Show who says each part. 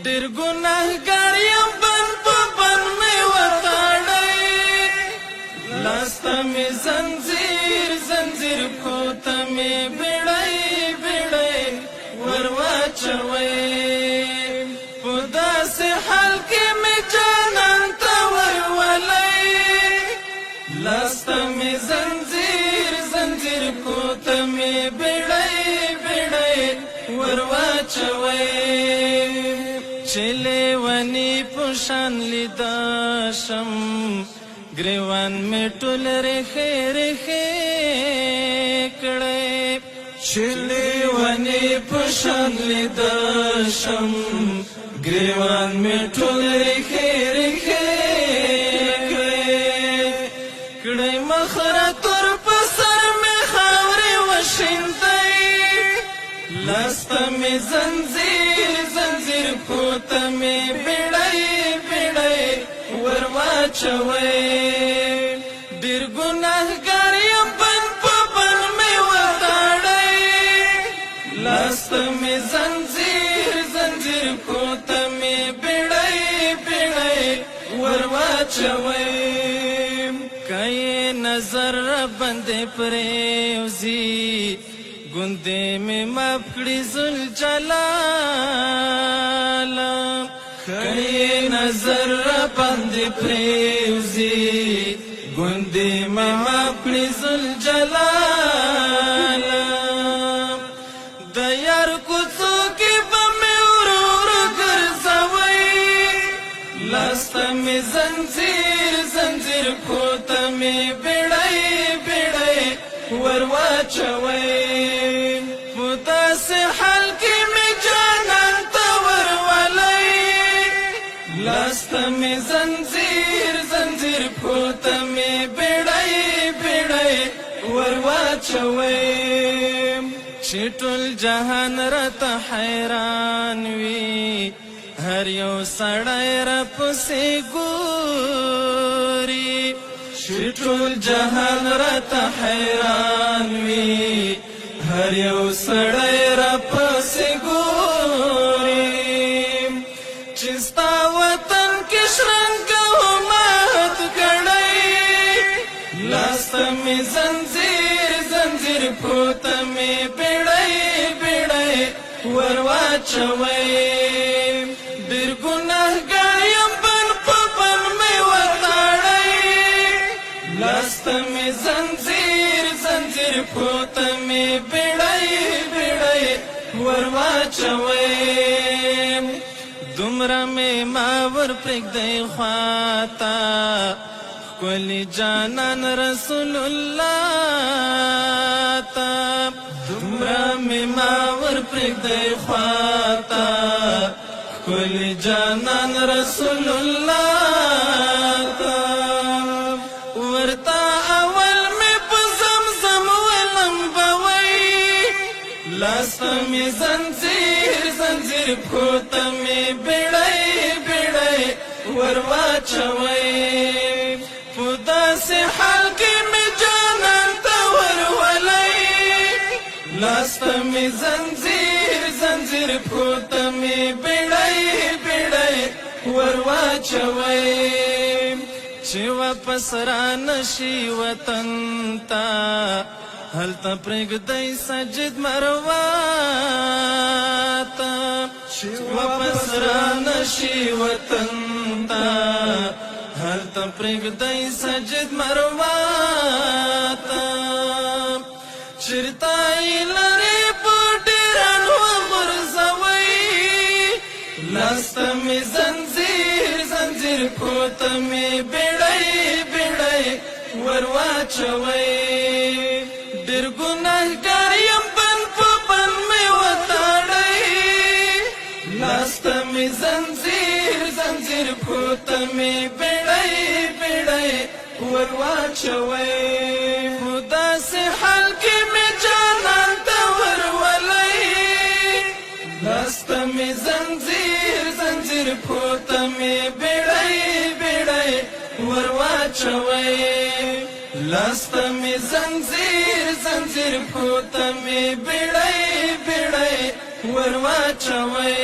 Speaker 1: ډېر ګناهګار یم بند په بند مې وتاړی لاس ته مې زنځیر زنځیر پښو ته مې بیړۍ بیړۍ ور واچوئ په داسې حال کې مې جانان ته ورولئ لاس ته مې زنځیر زنځیر پښو ته مې بیړۍ بیړۍ ور واچوئ چې لیوني په شان لیدا شم ګریوان مې ټول ریښې ریښې کړی چې لیوني په شان لیدا شم ګریوان مې ټول ریښې ریښې کړی مخ را تور په سر مې خاورې وشیندی لاس ته مې زنځیر زنځیر پښو ته مې بیړۍ بیړۍ ور واچوئ ډېر ګناهګار یم بند په بند مې وتاړی لاس ته مې زنځیر زنځیر پښو ته مې بیړۍ بیړۍ ور واچوئ که یې نظر راباندې پرېوځي ګوندې مې معاف کړي ذوالجلاله که یې نظر راباندې پرېوځي ګوندې مې معاف کړي ذوالجلاله د یار کوڅو کې به مې ورو ورو ګرځوئ لاس ته مې زنځیر زنځیر پښو ته مې بیړۍ بیړۍ ور واچوئ په داسې حال کې مې جانان ته ورولئ لاس ته مې زنځیر زنځیر پښو ته مې بیړۍ بیړۍ ور واچوئ چې ټول جهان راته حیران وي هر یو سړی راپسې ګوري چې ټول جهان راته حیران وي هر یو سړی راپسې ګوري چې ستا وطن کې شرنګه مات کړی لاس ته مې زنځیر زنځیر پښو ته مې بیړۍ بیړۍ ور واچوئ ډېر ګناهګار یم بند په بند مې وتاړی لاس ته مې زنځیر زنځیر پښو ته مې بیړۍ بیړۍ ور واچوئ دومره مې ما ور پرېږدی خواته ښکلي جانان رسول الله ته دومره مې ما ور پرېږدی خواته ښکلي جانان رسول الله ته ورته اول مې په زمزم ولمبوئ لاس ته مې زنځیر زنځیر پښو ته مې بیړۍ بیړۍ ور واچوئ په داسې حال کې مې جانان ته ورولئ لاس ته مې زنځیر زنځیر پښو ته مې بیړۍ بیړۍ ور واچوئ چې واپس را نشي وطن ته هلته پرېږدی سجد مروه ته چې واپس را نشي وطن ته هلته پرېږدی سجد مروه ته چېرته یې لرې په ډېران وغورځوئ لاس ته مې زنځیر زنځیر پښو ته مې بیړۍ بیړۍ ور واچوئ ډېر ګناهګار یم بند په بند مې وتاړی لاس ته مې زنځیر زنځیر پښو ته مې بیړۍ بیړۍ ور واچوئ په داسې حال کې مې جانان ته ورولئ لاس ته مې زنځیر زنځیر پښو ته مې بیړۍ بیړۍ ور واچوئ لاس ته مې زنځیر زنځیر پښو ته مې بیړۍ بیړۍ ور واچوئ